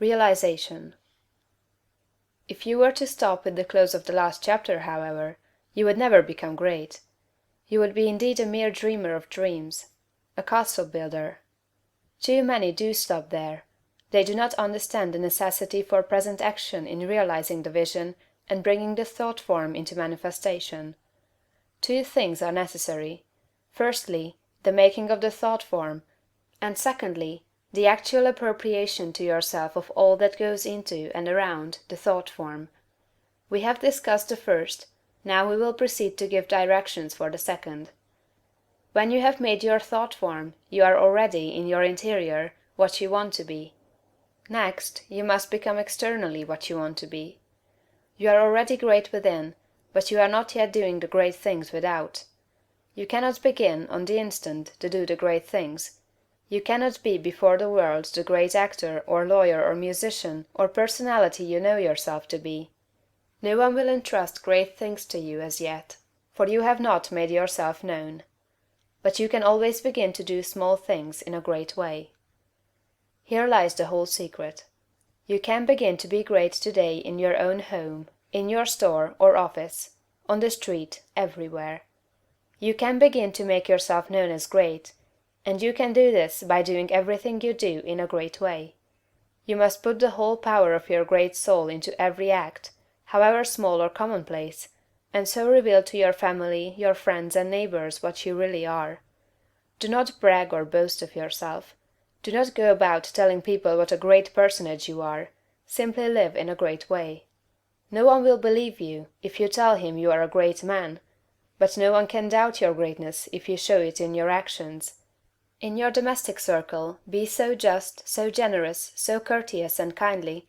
Realization. If you were to stop with the close of the last chapter, however, you would never become great. You would be indeed a mere dreamer of dreams, a castle builder. Too many do stop there. They do not understand the necessity for present action in realizing the vision and bringing the thought form into manifestation. Two things are necessary: firstly, the making of the thought form, and secondly, the actual appropriation to yourself of all that goes into and around the thought form. We have discussed the first, now we will proceed to give directions for the second. When you have made your thought form, you are already, in your interior, what you want to be. Next, you must become externally what you want to be. You are already great within, but you are not yet doing the great things without. You cannot begin, on the instant, to do the great things. You cannot be before the world the great actor or lawyer or musician or personality you know yourself to be. No one will entrust great things to you as yet, for you have not made yourself known. But you can always begin to do small things in a great way. Here lies the whole secret. You can begin to be great today in your own home, in your store or office, on the street, everywhere. You can begin to make yourself known as great, and you can do this by doing everything you do in a great way. You must put the whole power of your great soul into every act, however small or commonplace, and so reveal to your family, your friends and neighbors what you really are. Do not brag or boast of yourself. Do not go about telling people what a great personage you are. Simply live in a great way. No one will believe you if you tell him you are a great man, but no one can doubt your greatness if you show it in your actions. In your domestic circle, be so just, so generous, so courteous and kindly,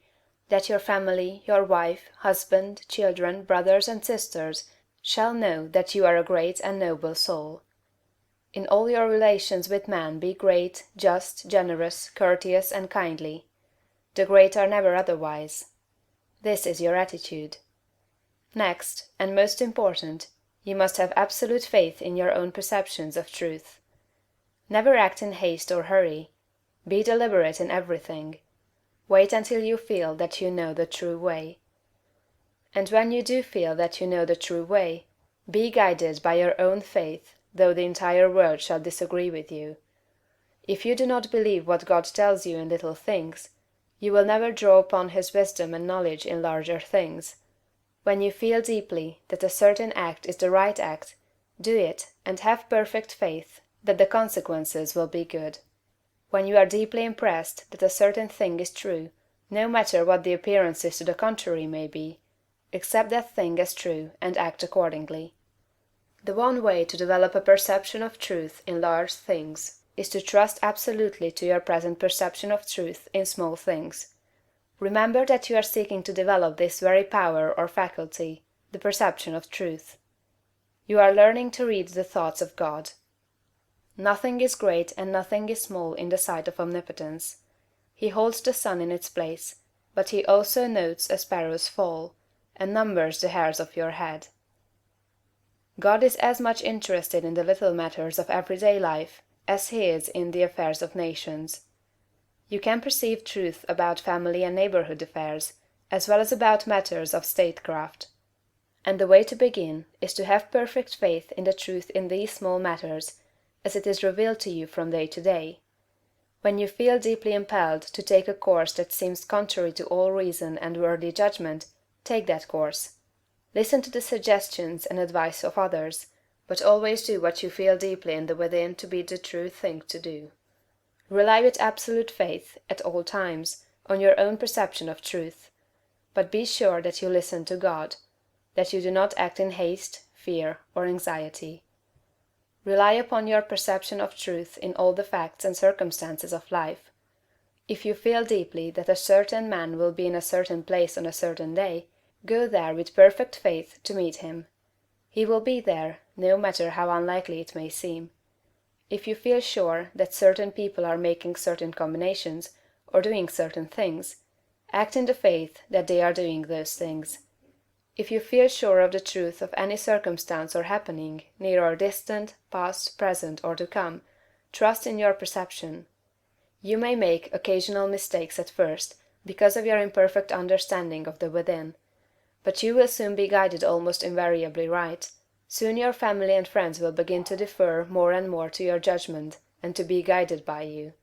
that your family, your wife, husband, children, brothers and sisters shall know that you are a great and noble soul. In all your relations with men be great, just, generous, courteous and kindly. The great are never otherwise. This is your attitude. Next, and most important, you must have absolute faith in your own perceptions of truth. Never act in haste or hurry. Be deliberate in everything. Wait until you feel that you know the true way. And when you do feel that you know the true way, be guided by your own faith, though the entire world shall disagree with you. If you do not believe what God tells you in little things, you will never draw upon his wisdom and knowledge in larger things. When you feel deeply that a certain act is the right act, do it and have perfect faith that the consequences will be good. When you are deeply impressed that a certain thing is true, no matter what the appearances to the contrary may be, accept that thing as true and act accordingly. The one way to develop a perception of truth in large things is to trust absolutely to your present perception of truth in small things. Remember that you are seeking to develop this very power or faculty, the perception of truth. You are learning to read the thoughts of God. Nothing is great and nothing is small in the sight of omnipotence. He holds the sun in its place, but he also notes a sparrow's fall, and numbers the hairs of your head. God is as much interested in the little matters of everyday life as he is in the affairs of nations. You can perceive truth about family and neighborhood affairs, as well as about matters of statecraft. And the way to begin is to have perfect faith in the truth in these small matters, as it is revealed to you from day to day. When you feel deeply impelled to take a course that seems contrary to all reason and worthy judgment, take that course. Listen to the suggestions and advice of others, but always do what you feel deeply in the within to be the true thing to do. Rely with absolute faith, at all times, on your own perception of truth, but be sure that you listen to God, that you do not act in haste, fear, or anxiety. Rely upon your perception of truth in all the facts and circumstances of life. If you feel deeply that a certain man will be in a certain place on a certain day, go there with perfect faith to meet him. He will be there, no matter how unlikely it may seem. If you feel sure that certain people are making certain combinations, or doing certain things, act in the faith that they are doing those things. If you feel sure of the truth of any circumstance or happening, near or distant, past, present, or to come, trust in your perception. You may make occasional mistakes at first, because of your imperfect understanding of the within. But you will soon be guided almost invariably right. Soon your family and friends will begin to defer more and more to your judgment, and to be guided by you.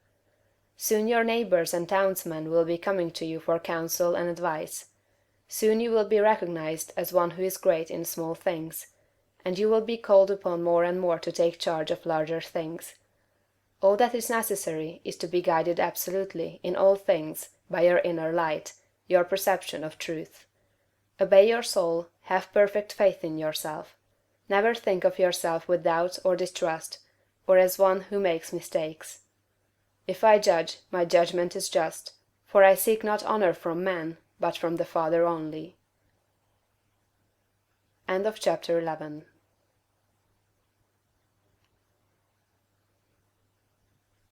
Soon your neighbors and townsmen will be coming to you for counsel and advice. Soon you will be recognized as one who is great in small things, and you will be called upon more and more to take charge of larger things. All that is necessary is to be guided absolutely, in all things, by your inner light, your perception of truth. Obey your soul, have perfect faith in yourself. Never think of yourself with doubt or distrust, or as one who makes mistakes. If I judge, my judgment is just, for I seek not honor from men, but from the Father only. End of chapter 11.